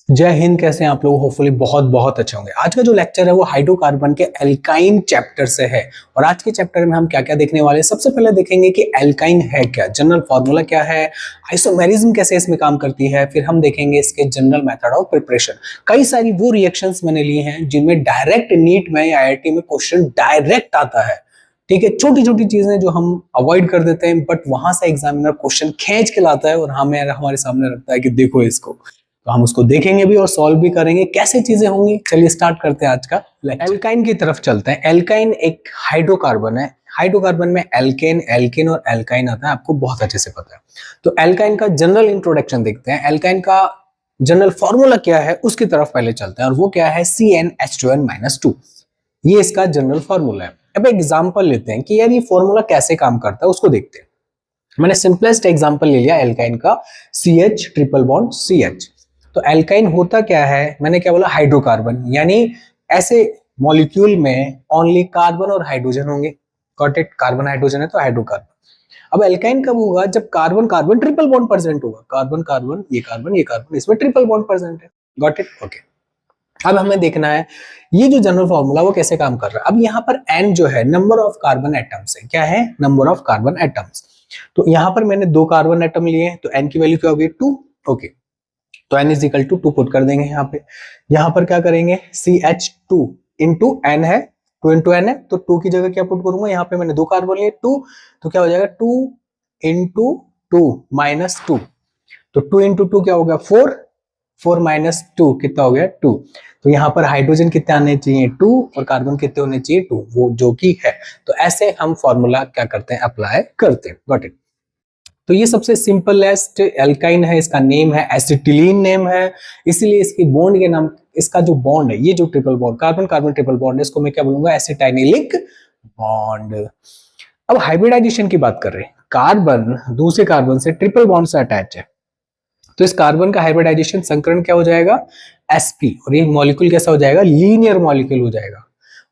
जय हिंद। कैसे हैं आप लोग? होपफुली बहुत बहुत अच्छे होंगे। आज का जो लेक्चर है वो हाइड्रोकार्बन के एल्काइन चैप्टर से है। और आज के चैप्टर में हम क्या क्या देखने वाले हैं, सबसे पहले देखेंगे कि एल्काइन है क्या, जनरल फॉर्मूला क्या है, आइसोमेरिज्म कैसे इसमें काम करती है, फिर हम देखेंगे इसके जनरल मेथड ऑफ प्रिपरेशन। कई सारी वो रिएक्शंस मैंने लिए हैं जिनमें डायरेक्ट नीट में या IIT में क्वेश्चन डायरेक्ट आता है। ठीक है, छोटी छोटी चीजें जो हम अवॉइड कर देते हैं, बट वहां से एग्जामिनर क्वेश्चन खींच के लाता है और हमारे सामने रखता है कि देखो इसको। तो हम उसको देखेंगे भी और सॉल्व भी करेंगे। कैसे चीजें होंगी, चलिए स्टार्ट करते हैं आज का लेक्चर। एल्काइन की तरफ चलते हैं। एल्काइन एक हाइड्रोकार्बन है। हाइड्रोकार्बन में एल्केन, एल्केन और एल्काइन आता है, आपको बहुत अच्छे से पता है। तो एल्काइन का जनरल इंट्रोडक्शन देखते हैं। एल्काइन का जनरल फॉर्मूला क्या है उसकी तरफ पहले चलते हैं, और वो क्या है CnH2n-2। ये इसका जनरल फॉर्मूला है। अब एग्जांपल लेते हैं कि यार ये फॉर्मूला कैसे काम करता है, उसको देखते हैं। मैंने सिंपलेस्ट एग्जांपल ले लिया एल्काइन का, CH ट्रिपल बॉन्ड CH। तो एल्काइन होता क्या है, मैंने क्या बोला, हाइड्रोकार्बन, यानी ऐसे मॉलिक्यूल में ओनली कार्बन और हाइड्रोजन होंगे। Got it? कार्बन हाइड्रोजन है तो हाइड्रोकार्बन। अब एल्काइन कब होगा? जब carbon carbon triple bond present होगा। कार्बन कार्बन, ये कार्बन ये कार्बन, इसमें ट्रिपल बॉन्ड प्रेजेंट है। Got it? ओके। अब हमें देखना है ये जो जनरल फॉर्मूला वो कैसे काम कर रहा है। अब यहाँ पर N जो है नंबर ऑफ कार्बन एटम्स है। क्या है? Number of carbon atoms. तो यहाँ पर मैंने 2 कार्बन एटम लिए, तो N की वैल्यू क्या होगी? 2। ओके, तो N is equal to 2 put कर देंगे यहाँ पे। यहाँ पर क्या करेंगे, CH2 इंटू N है, 2 इंटू N है, तो 2 की जगह क्या पुट करूंगा, यहाँ पे मैंने 2 कार्बन लिए 2, तो क्या हो जाएगा 2 इंटू 2 माइनस 2। तो 2 इंटू 2 क्या हो गया 4, 4 माइनस 2 कितना हो गया 2। तो यहाँ पर हाइड्रोजन कितने आने चाहिए 2 और कार्बन कितने होने चाहिए 2, वो जो कि है। तो ऐसे हम फॉर्मूला क्या करते हैं, अप्लाई करते हैं। Got it? तो ये सबसे सिंपलेस्ट एल्काइन है, इसका नेम है एसिटिलीन नेम है, इसीलिए इसकी बॉन्ड के नाम, इसका जो बॉन्ड है, ये जो triple bond carbon carbon triple bond है, इसको मैं क्या बोलूंगा, एसिटाइनिलिक बॉन्ड। अब हाइब्रिडाइजेशन की बात कर रहे हैं। कार्बन दूसरे कार्बन से ट्रिपल बॉन्ड से अटैच है, तो इस कार्बन का हाइब्रिडाइजेशन संकरण क्या हो जाएगा, sp, और ये मॉलिक्यूल कैसा हो जाएगा, लीनियर मॉलिक्यूल हो जाएगा।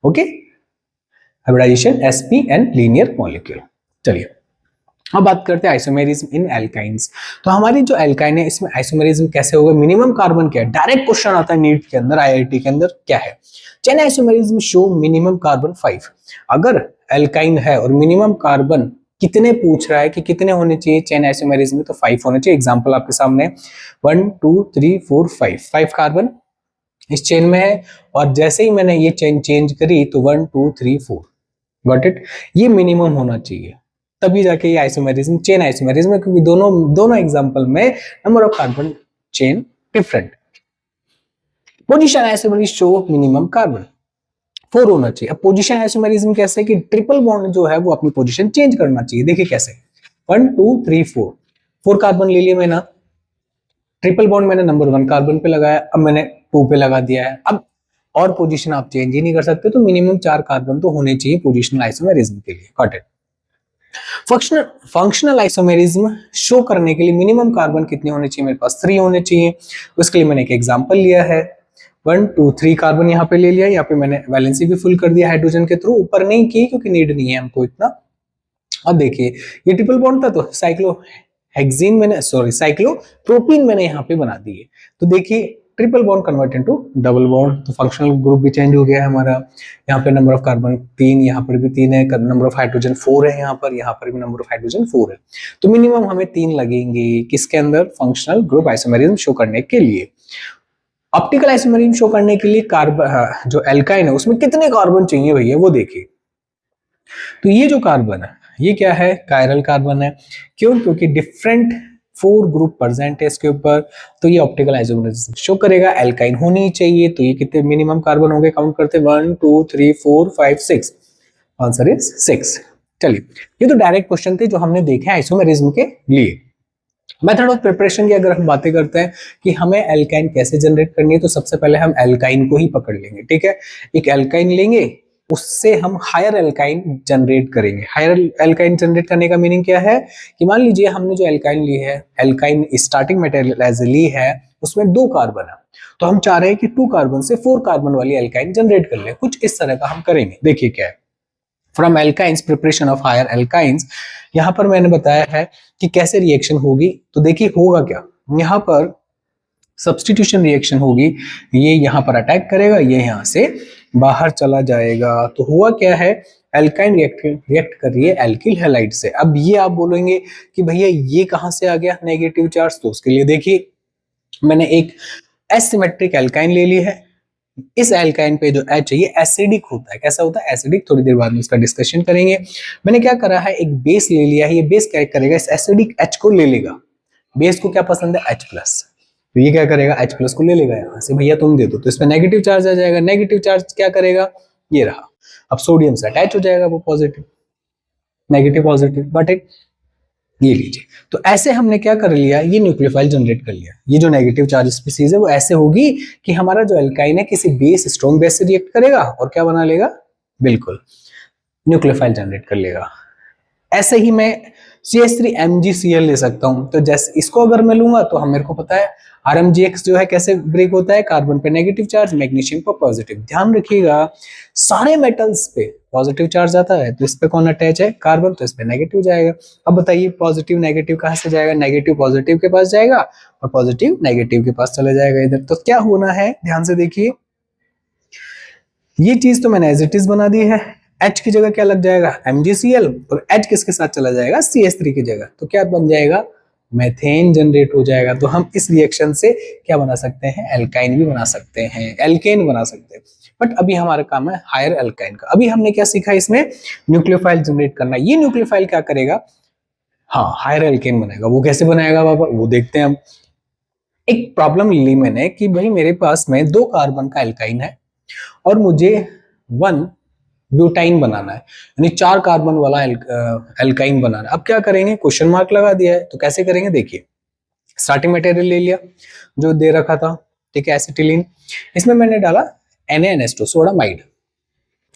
Okay, hybridization sp and linear molecule. चलिए अब बात करते हैं आइसोमेरिज्म इन एल्काइंस। तो हमारी जो एल्काइन है इसमें आइसोमेरिज्म कैसे होगा, मिनिमम कार्बन क्या है, डायरेक्ट क्वेश्चन आता है नीट के अंदर, IIT के अंदर, क्या है chain isomerism show minimum carbon 5। अगर एल्काइन है और मिनिमम कार्बन कितने पूछ रहा है कि कितने होने चाहिए चेन आइसोमेरिज्म में, तो 5 होने चाहिए। एग्जांपल आपके सामने 1 2 3 4 5 कार्बन इस चेन में है, और जैसे ही मैंने ये चेन चेंज करी तो 1 2 3 4। Got it? ये मिनिमम होना चाहिए, तभी जाके ये आइसोमेरिज्म चेन आइसोमेरिज्म है, क्योंकि दोनों एग्जांपल में number of carbon chain different. Position isomerism show minimum carbon 4 होना चाहिए। अब पोजीशन आइसोमेरिज्म कैसे कि ट्रिपल बॉन्ड जो है वो अपनी पोजीशन चेंज करना चाहिए। देखिए कैसे, 1 2 3 4 कार्बन ले लिए मैंने, ट्रिपल बॉन्ड मैंने नंबर 1 कार्बन पे लगाया, अब मैंने 2 पे लगा दिया है। अब और पोजीशन आप चेंज ही नहीं कर सकते, तो मिनिमम 4 कार्बन तो होने चाहिए पोजिशनल आइसोमेरिज्म के लिए। Got it? Functional isomerism show करने के लिए मिनिमम कार्बन कितने होने चाहिए, मेरे पास 3 होने चाहिए। उसके लिए मैंने एक एग्जांपल लिया है, 1 2 3 कार्बन यहाँ पे ले लिया, यहाँ पे मैंने वैलेंसी भी फुल कर दिया हाइड्रोजन के थ्रू, ऊपर नहीं की क्योंकि नीड नहीं है हमको इतना। अब देखिए ये ट्रिपल बॉन्ड था, तो साइक्लोहेक्सीन मैंने, सॉरी साइक्लोप्रोपीन मैंने यहाँ पे बना दिए। तो देखिए triple bond convert into double bond, तो फंक्शनल ग्रुप भी चेंज हो गया है हमारा। यहाँ पे नंबर ऑफ कार्बन 3, यहाँ पर भी 3 है, नंबर ऑफ हाइड्रोजन 4 है, यहाँ पर भी नंबर ऑफ हाइड्रोजन 4 है। तो मिनिमम हमें 3 लगेंगे किसके अंदर, फंक्शनल ग्रुप आइसोमेरिज्म शो करने के लिए। ऑप्टिकल आइसोमेरिज्म शो करने के लिए कार्बन जो एल्काइन है उसमें कितने कार्बन चाहिए भैया, वो देखिए। तो ये जो कार्बन है ये क्या है, कायरल कार्बन है। क्यों? क्योंकि डिफरेंट 4 ग्रुप प्रेजेंट है इसके ऊपर, तो ये ऑप्टिकल आइसोमेरिज्म शो करेगा। एल्काइन होनी चाहिए, तो ये कितने मिनिमम कार्बन होंगे, काउंट करते 1 2 3 4 5 6, आंसर इज 6। चलिए ये तो डायरेक्ट क्वेश्चन थे जो हमने देखे आइसोमेरिज्म के लिए। मेथड ऑफ प्रिपरेशन की अगर हम बातें करते हैं कि हमें एल्काइन कैसे जनरेट करनी है, तो सबसे पहले हम एल्काइन को ही पकड़ लेंगे। ठीक है, एक एल्काइन लेंगे, उससे हम हायर एल्काइन जनरेट करेंगे। हायर एल्काइन जनरेट करने का मीनिंग क्या है कि मान लीजिए हमने जो एल्काइन ली है, एल्काइन स्टार्टिंग मटेरियल एज ली है, उसमें 2 कार्बन है, तो हम चाह रहे हैं कि 2 कार्बन से 4 कार्बन वाली एल्काइन जनरेट कर ले। कुछ इस तरह का हम करेंगे। देखिए क्या है, from alkynes preparation of higher alkynes, यहां पर मैंने बताया है कि कैसे रिएक्शन होगी। तो देखिए होगा क्या, यहां पर सब्स्टिट्यूशन रिएक्शन होगी, ये यहाँ पर अटैक करेगा, ये यहाँ से बाहर चला जाएगा। तो हुआ क्या है, एल्काइन रिएक्ट कर रही है एल्किल हैलाइड से। अब ये आप बोलेंगे कि भैया ये कहाँ से आ गया नेगेटिव चार्ज, तो उसके लिए देखिए मैंने एक एसिमेट्रिक एल्काइन ले ली है। इस एल्काइन पे जो H है ये एसिडिक होता है। कैसा होता है, एसिडिक। थोड़ी देर बाद में इसका डिस्कशन करेंगे। मैंने क्या करा है, एक बेस ले लिया है, ये बेस क्या करेगा, इस एसिडिक H को ले लेगा। बेस को क्या पसंद है, H प्लस, तो ये क्या करेगा, H प्लस को ले लेगा यहाँ से, भैया तुम दे दो, तो इसमें नेगेटिव चार्ज आ जाएगा। नेगेटिव चार्ज क्या करेगा, ये रहा, अब सोडियम से अटैच हो जाएगा वो पॉजिटिव, नेगेटिव पॉजिटिव, बट एक ये लीजिए। तो ऐसे हमने क्या कर लिया, ये न्यूक्लियोफाइल जनरेट कर लिया। ये जो नेगेटिव चार्ज स्पीसीज है वो ऐसे होगी कि हमारा जो एल्काइन है किसी बेस, स्ट्रॉन्ग बेस से रिएक्ट करेगा और क्या बना लेगा, बिल्कुल न्यूक्लियोफाइल जनरेट कर लेगा। ऐसे ही मैं CH3MgCl ले सकता हूं। तो जैसे इसको अगर मैं लूंगा तो हम मेरे को पता है RMgX जो है कैसे ब्रेक होता है, कार्बन पे नेगेटिव चार्ज, मैग्नीशियम पर पॉजिटिव। ध्यान रखिएगा सारे मेटल्स पे पॉजिटिव चार्ज आता है, तो इस पे कौन अटैच है, कार्बन, तो इस पे नेगेटिव जाएगा। अब बताइए पॉजिटिव नेगेटिव कहां से जाएगा, नेगेटिव पॉजिटिव के पास जाएगा और पॉजिटिव नेगेटिव के पास चला जाएगा इधर। तो क्या होना है, ध्यान से देखिए, ये चीज तो मैंने एज इट इज बना दी है। H की जगह क्या लग जाएगा, MgCl, और H किसके साथ चला जाएगा, CH3 की जगह, तो क्या बन जाएगा, मेथेन जनरेट हो जाएगा। तो हम इस रिएक्शन से क्या बना सकते हैं, एल्काइन भी बना सकते हैं, एल्केन बना सकते हैं। बट अभी हमारा काम है हायर एल्काइन का। अभी हमने क्या सीखा, इसमें न्यूक्लियोफाइल जनरेट करना। ये न्यूक्लियोफाइल क्या करेगा, हाँ हायर एल्केन बनाएगा। वो कैसे बनाएगा बाबा, वो देखते हैं हम। एक प्रॉब्लम ली मैंने कि भाई मेरे पास में 2 कार्बन का एल्काइन है और मुझे 1 ब्यूटाइन बनाना है, यानी 4 कार्बन वाला एल्काइन बनाना है। अब क्या करेंगे, क्वेश्चन मार्क लगा दिया है, तो कैसे करेंगे, देखिए स्टार्टिंग मटेरियल ले लिया जो दे रखा था, ठीक है, एसिटिलीन, इसमें मैंने डाला NaNH2 सोडामाइड।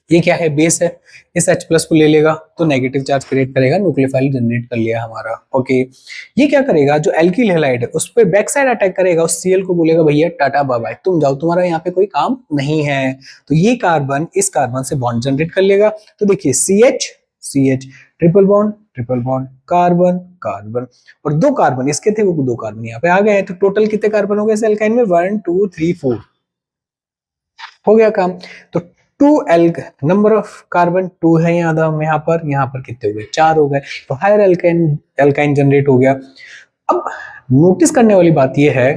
ये क्या है, बेस है, इस H प्लस को ले लेगा तो नेगेटिव चार्ज क्रिएट करेगा, न्यूक्लियोफाइल जनरेट कर लिया हमारा। ओके, ये क्या करेगा, जो एल्किल हैलाइड है उस पर बैक साइड अटैक करेगा, उस Cl को बोलेगा भैया टाटा बाय बाय, तुम जाओ, तुम्हारा यहाँ पे कोई काम नहीं है। तो ये कार्बन इस कार्बन से बॉन्ड जनरेट कर लेगा। तो देखिए CH CH, triple bond, carbon carbon, और 2 कार्बन इसके थे, वो 2 कार्बन यहाँ पे आ गए हैं। तो टोटल कितने कार्बन हो गए इस एल्काइन में, 1 2 3 4, हो गया काम। तो 2 नंबर ऑफ कार्बन 2 है यहाँ पर कितने हो गए, 4 हो गए। तो हायर एल्काइन जनरेट हो गया। अब नोटिस करने वाली बात यह है,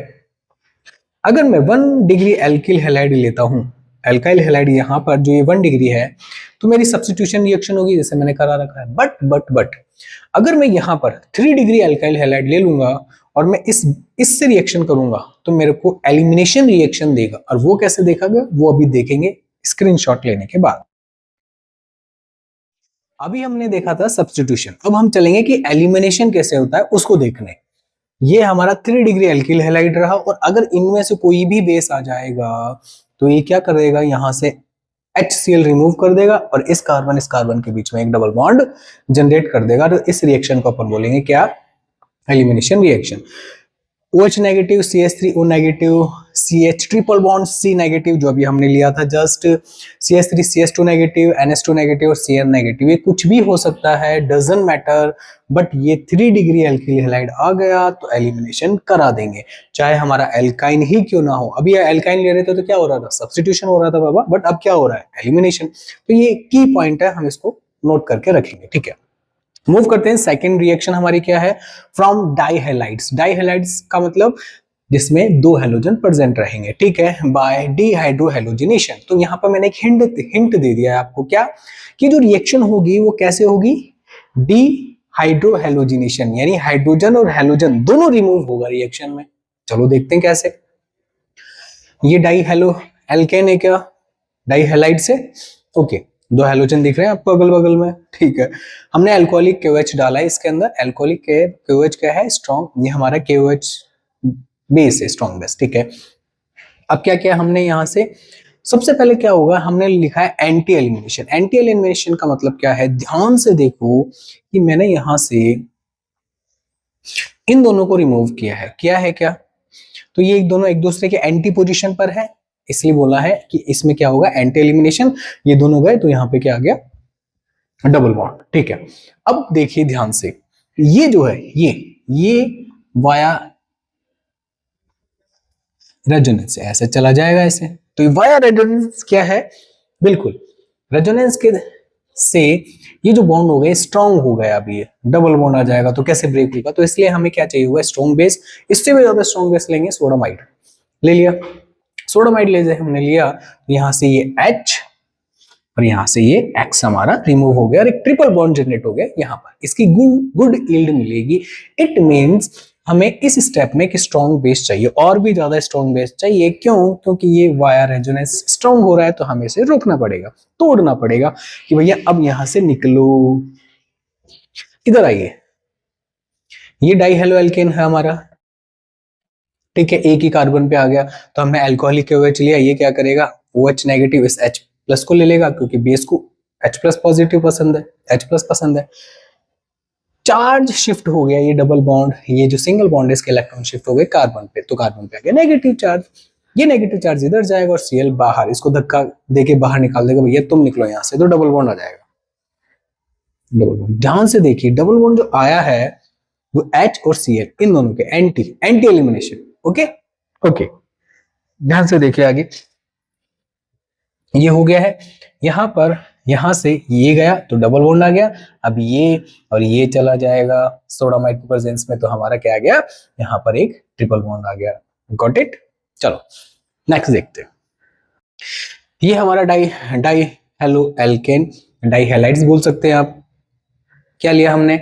अगर मैं 1 डिग्री एल्किल हैलाइड लेता हूं, एल्काइल हैलाइड यहाँ पर जो ये 1 डिग्री है, तो मेरी सब्स्टिट्यूशन रिएक्शन होगी जैसे मैंने करा रखा है। बट अगर मैं यहाँ पर 3 डिग्री एल्काइल हैलाइड ले लूंगा और मैं इससे रिएक्शन करूंगा तो मेरे को एलिमिनेशन रिएक्शन देगा। और वो कैसे देखेगा, वो अभी देखेंगे स्क्रीनशॉट लेने के बाद। अभी हमने देखा था सब्स्टिट्यूशन, अब हम चलेंगे कि एलिमिनेशन कैसे होता है उसको देखने। ये हमारा 3 डिग्री एल्किल हैलाइड रहा, और अगर इनमें से कोई भी बेस आ जाएगा तो ये क्या करेगा, यहां से HCl रिमूव कर देगा और इस कार्बन के बीच में एक डबल बॉन्ड जनरेट कर देगा। तो इस रिएक्शन को अपन बोलेंगे क्या, elimination reaction. OH negative, CH3O negative, CH triple bond C negative जो अभी हमने लिया था just, CH3 CH2 negative, NH2 negative और Cl नेगेटिव, ये कुछ भी हो सकता है, डजंट मैटर। बट ये 3 डिग्री एल्किल हैलाइड आ गया तो एलिमिनेशन करा देंगे, चाहे हमारा एल्काइन ही क्यों ना हो। अभी एल्काइन ले रहे थे तो क्या हो रहा था, सब्स्टिट्यूशन हो रहा था बाबा, बट अब क्या हो रहा है, एलिमिनेशन। तो ये की पॉइंट है, हम इसको नोट करके रखेंगे, ठीक है। मूव करते हैं, सेकंड रिएक्शन हमारी क्या है, फ्रॉम डाइहैलाइड्स। डाइहैलाइड्स का मतलब जिसमें 2 हेलोजन प्रेजेंट रहेंगे, ठीक है, बाय डिहाइड्रोहेलोजिनेशन। तो यहाँ पर मैंने एक हिंट दे दिया है आपको, क्या कि जो रिएक्शन होगी वो कैसे होगी, डिहाइड्रोहेलोजिनेशन, यानी हाइड्रोजन और हेलोजन दोनों रिमूव होगा रिएक्शन में। चलो देखते हैं कैसे। ये डाइहेलो एल्केन है क्या, डाइहैलाइड से, ओके, 2 हेलोजन दिख रहे हैं आपको अगल बगल में, ठीक है। हमने अल्कोहलिक KOH डाला है इसके अंदर, अल्कोहलिक KOH क्या है, स्ट्रॉन्ग, ये हमारा KOH बेस है, स्ट्रॉन्ग बेस, ठीक है। अब क्या किया हमने यहां से, सबसे पहले क्या होगा, हमने लिखा है एंटी एलिमिनेशन। एंटी एलिमिनेशन का मतलब क्या है, ध्यान से देखो कि मैंने यहां से इन दोनों को रिमूव किया है क्या, तो ये दोनों एक दूसरे के एंटी पोजीशन पर है, इसलिए बोला है कि इसमें क्या होगा, एंटी एलिमिनेशन। ये दोनों गए तो यहाँ पे क्या आ गया, डबल बॉन्ड, ठीक है। अब देखिए ध्यान से, ये जो है ये वाया रेजोनेंस से ऐसे चला जाएगा ऐसे। तो वाया रेजोनेंस क्या है, बिल्कुल रेजोनेंस के से ये जो बॉन्ड हो गए स्ट्रॉन्ग हो गया, अभी ये डबल बॉन्ड आ जाएगा तो कैसे ब्रेक होगा, तो इसलिए हमें क्या चाहिए हुआ, स्ट्रॉन्ग बेस। इससे भी ज्यादा स्ट्रॉन्ग बेस लेंगे, सोडामाइड ले लिया, सोडामाइड ले हमने लिया, यहाँ से ये H और यहाँ से ये X हमारा रिमूव हो गया और एक ट्रिपल बॉन्ड जनरेट हो गया यहाँ पर, इसकी गुड यील्ड मिलेगी। इट मींस हमें इस स्टेप में एक स्ट्रॉन्ग बेस चाहिए, और भी ज्यादा स्ट्रॉन्ग बेस चाहिए। क्यों? क्योंकि ये वाया रेजोनेंस स्ट्रॉन्ग हो रहा है, तो हमें इसे रोकना पड़ेगा, तोड़ना पड़ेगा कि भैया अब यहां से निकलो, इधर आइए। ये डाई हेलो एल्केन है हमारा, ठीक है, एक ही कार्बन पे आ गया, तो हमने अल्कोहलिक OH लिया, ये क्या करेगा, OH नेगेटिव इस H प्लस को ले लेगा, क्योंकि बेस को H प्लस पॉजिटिव पसंद है, H प्लस पसंद है। चार्ज शिफ्ट हो गया, ये डबल बॉन्ड, ये जो सिंगल बॉन्ड है इसके इलेक्ट्रॉन शिफ्ट हो गए कार्बन पे, तो कार्बन पे आ गया नेगेटिव चार्ज, ये नेगेटिव चार्ज इधर जाएगा और Cl बाहर, इसको धक्का देके बाहर निकाल देगा, भैया तुम निकलो यहाँ से, तो डबल बॉन्ड आ जाएगा। डबल बॉन्ड ध्यान से देखिए, डबल बॉन्ड जो आया है वो H और Cl इन दोनों के एंटी एलिमिनेशन, ओके ओके, ध्यान से देखिए आगे, ये हो गया है यहां पर, यहां से ये गया तो डबल बॉन्ड आ गया, अब ये और ये चला जाएगा सोडामाइड की प्रेजेंस में, तो हमारा क्या आ गया, यहां पर एक ट्रिपल बॉन्ड आ गया। Got it? चलो नेक्स्ट देखते हैं। ये हमारा dihalo alkane, dihalides बोल सकते हैं आप। क्या लिया हमने,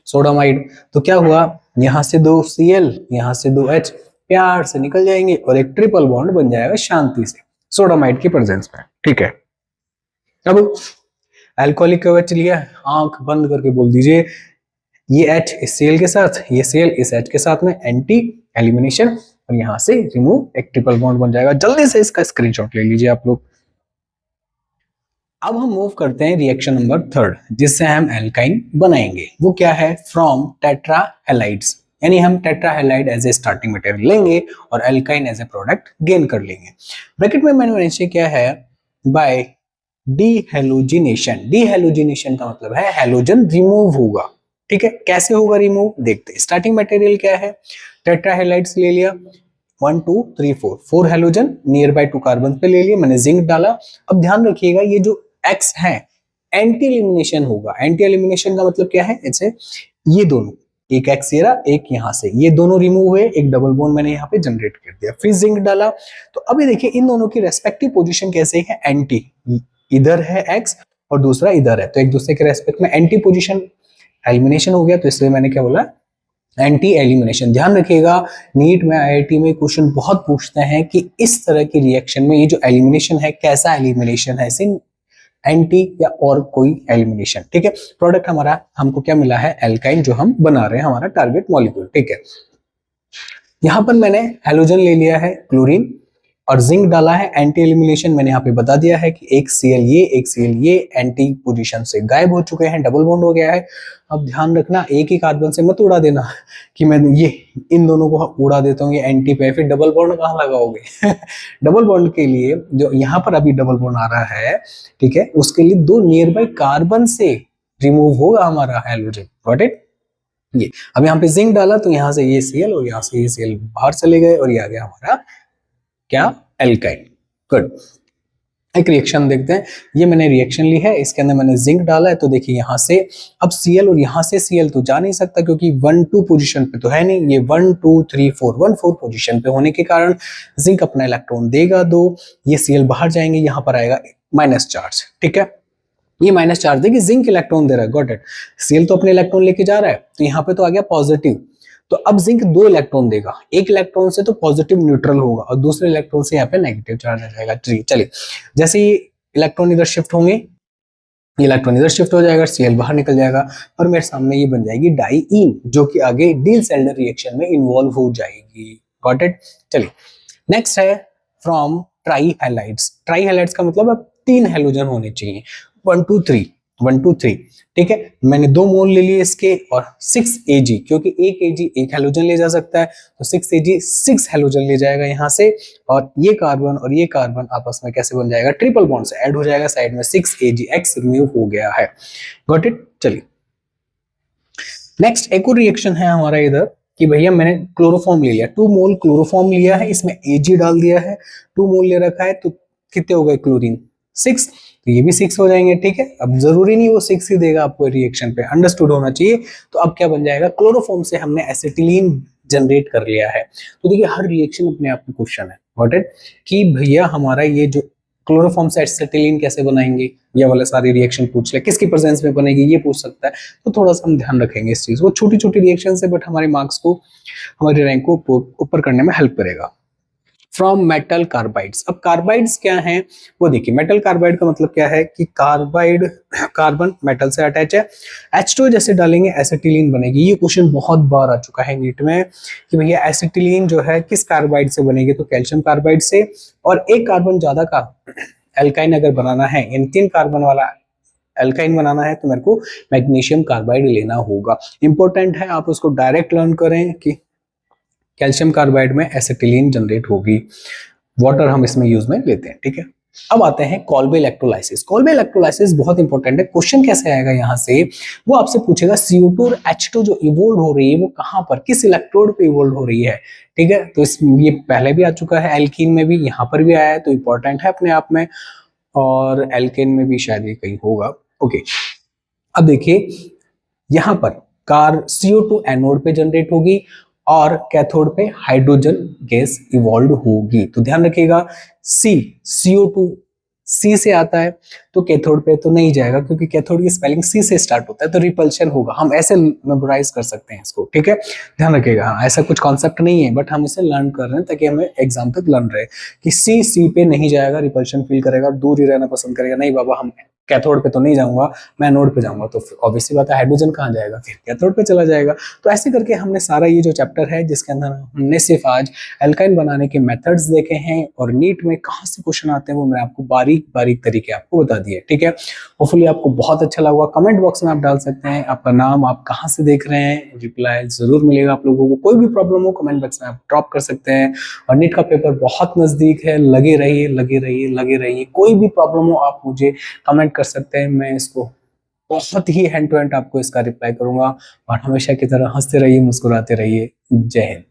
सोडामाइड, तो क्या हुआ, यहां से 2 Cl, यहां से 2 H प्यार से निकल जाएंगे और एक ट्रिपल बॉन्ड बन जाएगा शांति से सोडामाइड की प्रेजेंस में, ठीक है। अब अल्कोहलिक OH लिया, आंख बंद करके बोल दीजिए, ये H इस Cl के साथ, ये Cl इस H के साथ में एंटी एलिमिनेशन, और यहां से रिमूव, एक ट्रिपल बॉन्ड बन जाएगा। जल्दी से इसका स्क्रीनशॉट ले लीजिए आप लोग। अब हम मूव करते हैं रिएक्शन नंबर 3, जिससे हम एल्काइन बनाएंगे। वो क्या है, फ्रॉम टेट्रा हैलाइड्स, यानी हम tetra halide as a starting material लेंगे और alkyne as a product gain कर लेंगे। ब्रैकेट में मैंने नीचे क्या है, बाय डीहेलोजिनेशन। डीहेलोजिनेशन का मतलब है हैलोजन रिमूव होगा, ठीक है। कैसे होगा रिमूव, देखते हैं। स्टार्टिंग मटेरियल क्या है, टेट्रा हैलाइड्स ले लिया, 1 2 3 4 हैलोजन नियर बाय 2 कार्बन पे ले लिए, मैंने जिंक डाला। अब ध्यान रखिएगा, ये जो X है एंटी एलिमिनेशन होगा। एंटी एलिमिनेशन का मतलब क्या है, जैसे ये दोनों, एक X ये रहा, एक यहाँ से, ये दोनों रिमूव हुए, एक डबल बॉन्ड मैंने यहाँ पे जनरेट कर दिया, फिर जिंक डाला। तो अभी देखिए इन दोनों की रेस्पेक्टिव पोजीशन कैसे है, एंटी, इधर है X और दूसरा इधर है, तो एक दूसरे के रेस्पेक्ट में एंटी पोजीशन, एलिमिनेशन हो गया, तो इसलिए मैंने क्या बोला, एंटी एलिमिनेशन। ध्यान रखिएगा, नीट में IIT में क्वेश्चन बहुत पूछते हैं कि इस तरह की रिएक्शन में ये जो एलिमिनेशन है कैसा एलिमिनेशन है, सिर्फ एंटी या और कोई एलिमिनेशन, ठीक है। प्रोडक्ट हमारा, हमको क्या मिला है, एल्काइन जो हम बना रहे हैं, हमारा टारगेट मॉलिक्यूल, ठीक है। यहां पर मैंने हैलोजन ले लिया है क्लोरीन और जिंक डाला है, एंटी एलिमिनेशन मैंने यहाँ पे बता दिया है कि एक Cl ये, एक Cl ये एंटी पोजीशन से गायब हो चुके हैं, डबल बॉन्ड हो गया है। अब ध्यान रखना, एक ही कार्बन से मत उड़ा देना कि मैं ये इन दोनों को उड़ा देता हूँ, ये एंटी पे, फिर डबल बॉन्ड कहाँ लगाओगे डबल बॉन्ड के लिए जो यहाँ पर अभी डबल बॉन्ड आ रहा है, ठीक है, उसके लिए 2 नियर बाई कार्बन से रिमूव होगा हमारा हैलोजन। Got it? ये अब यहाँ पे जिंक डाला तो यहाँ से ये Cl और यहाँ से ये Cl बाहर चले गए और ये आ गया हमारा क्या, एल्काइन। गुड, एक रिएक्शन देखते हैं। ये मैंने रिएक्शन ली है, इसके अंदर मैंने जिंक डाला है, तो देखिए यहाँ से अब Cl और यहाँ से Cl तो जा नहीं सकता क्योंकि 1 2 पोजीशन पे तो है नहीं, ये 1 2 3 4 1 4 पोजीशन पे होने के कारण जिंक अपना इलेक्ट्रॉन देगा 2, ये Cl बाहर जाएंगे, यहाँ पर आएगा माइनस चार्ज, ठीक है। ये माइनस चार्ज देखिए, जिंक इलेक्ट्रॉन दे रहा है, गॉट इट। Cl तो अपने इलेक्ट्रॉन लेके जा रहा है, तो यहाँ पे तो आ गया पॉजिटिव, तो अब जिंक 2 इलेक्ट्रॉन देगा, एक इलेक्ट्रॉन से तो पॉजिटिव न्यूट्रल होगा और दूसरे इलेक्ट्रॉन से यहाँ पे नेगेटिव चार्ज आ जाएगा। चलिए, जैसे ही इलेक्ट्रॉन इधर शिफ्ट होंगे, ये इलेक्ट्रॉन इधर शिफ्ट हो जाएगा, Cl बाहर निकल जाएगा और मेरे सामने ये बन जाएगी डाईईन, जो कि आगे डील-सेल्डर रिएक्शन में इन्वॉल्व हो जाएगी। Got it? चलिए, नेक्स्ट है from try halides. Try halides का मतलब अब 3 हैलोजन होने चाहिए, 1 2 3 1 2 3, ठीक है। मैंने 2 मोल ले लिए इसके और 6 Ag, क्योंकि 1 Ag एक हैलोजन ले जा सकता है, तो 6 Ag 6 हैलोजन ले जाएगा यहाँ से, और ये कार्बन आपस में कैसे बन जाएगा, ट्रिपल बॉन्ड से ऐड हो जाएगा साइड में, 6 AgX रिमूव हो गया है। Got it? चलिए, नेक्स्ट एक और रिएक्शन है हमारा इधर, कि भैया मैंने क्लोरोफॉर्म ले लिया, 2 मोल क्लोरोफॉर्म लिया है, इसमें Ag डाल दिया है, 2 मोल ले रखा है, तो कितने हो गए क्लोरीन? 6। तो ये भी 6 हो जाएंगे, ठीक है। अब जरूरी नहीं वो 6 ही देगा आपको रिएक्शन पे, अंडरस्टूड होना चाहिए। तो अब क्या बन जाएगा, क्लोरोफॉर्म से हमने एसिटिलीन जनरेट कर लिया है। तो देखिए हर रिएक्शन अपने आप में क्वेश्चन है, गॉट इट, कि भैया हमारा ये जो क्लोरोफॉर्म से एसिटिलीन कैसे बनाएंगे, ये वाले सारी रिएक्शन पूछ ले, किसकी प्रेजेंस में बनेगी ये पूछ सकता है। तो थोड़ा सा हम ध्यान रखेंगे इस चीज, वो छोटी छोटी रिएक्शन से बट हमारे मार्क्स को, हमारे रैंक को ऊपर करने में हेल्प करेगा। फ्रॉम मेटल कार्बाइड्स, अब कार्बाइड्स क्या हैं वो देखिए। मेटल कार्बाइड का मतलब क्या है कि कार्बाइड, कार्बन मेटल से अटैच है, H2 जैसे डालेंगे एसिटिलीन बनेगी। ये क्वेश्चन बहुत बार आ चुका है नीट में कि भैया एसिटिलीन जो है किस कार्बाइड से बनेगी, तो कैल्शियम कार्बाइड से। और एक कार्बन ज्यादा का एल्काइन अगर बनाना है, इन 3 कार्बन वाला एल्काइन बनाना है, तो मेरे को मैग्नीशियम कार्बाइड लेना होगा। इंपॉर्टेंट है, आप उसको डायरेक्ट लर्न करें कि कैल्शियम कार्बाइड में एसिटिलीन जनरेट होगी, वाटर हम इसमें यूज में लेते हैं, ठीक है। अब आते हैं कॉल्बे इलेक्ट्रोलाइसिस। कॉल्बे इलेक्ट्रोलाइसिस बहुत इंपॉर्टेंट है, क्वेश्चन कैसे आएगा यहाँ से, वो आपसे पूछेगा CO2 और H2 जो इवोल्व हो रही है वो कहाँ पर, किस इलेक्ट्रोड पे इवोल्व हो रही है, ठीक है। तो ये पहले भी आ चुका है, एल्कीन में भी, यहाँ पर भी आया है, तो इंपॉर्टेंट है अपने आप में, और एल्केन में भी शायद ये कहीं होगा, ओके। अब देखिए यहाँ पर CO2 एनोड पे जनरेट होगी और कैथोड पे हाइड्रोजन गैस इवॉल्व होगी। तो ध्यान रखिएगा, CO2 C से आता है, तो कैथोड पे तो नहीं जाएगा क्योंकि कैथोड की स्पेलिंग C से स्टार्ट होता है, तो रिपल्शन होगा। हम ऐसे मेमोराइज कर सकते हैं इसको, ठीक है, ध्यान रखिएगा। हाँ, ऐसा कुछ कॉन्सेप्ट नहीं है, बट हम इसे लर्न कर रहे हैं ताकि हमें एग्जाम तक लर्न रहे कि C पे नहीं जाएगा, रिपल्शन फील करेगा, दूर ही रहना पसंद करेगा। नहीं बाबा, हम कैथोड पे तो नहीं जाऊंगा, मैं एनोड पे जाऊंगा, तो ऑब्वियसली बात है हाइड्रोजन कहाँ जाएगा, फिर कैथोड पे चला जाएगा। तो ऐसे करके हमने सारा ये जो चैप्टर है, जिसके अंदर हमने सिर्फ आज एल्काइन बनाने के मेथड्स देखे हैं और नीट में कहाँ से क्वेश्चन आते हैं वो मैंने आपको बारीक बारीक तरीके आपको बता दिए, ठीक है। होपफुली आपको बहुत अच्छा लगा। कमेंट बॉक्स में आप डाल सकते हैं आपका नाम, आप कहाँ से देख रहे हैं, रिप्लाई जरूर मिलेगा आप लोगों को। कोई भी प्रॉब्लम हो कमेंट बॉक्स में आप ड्रॉप कर सकते हैं। और नीट का पेपर बहुत नजदीक है, लगे रहिए लगे रहिए लगे रहिए। कोई भी प्रॉब्लम हो आप मुझे कमेंट कर सकते हैं, मैं इसको बहुत ही हैंड टू हैंड आपको इसका रिप्लाई करूंगा। और हमेशा की तरह हंसते रहिए, मुस्कुराते रहिए। जय हिंद।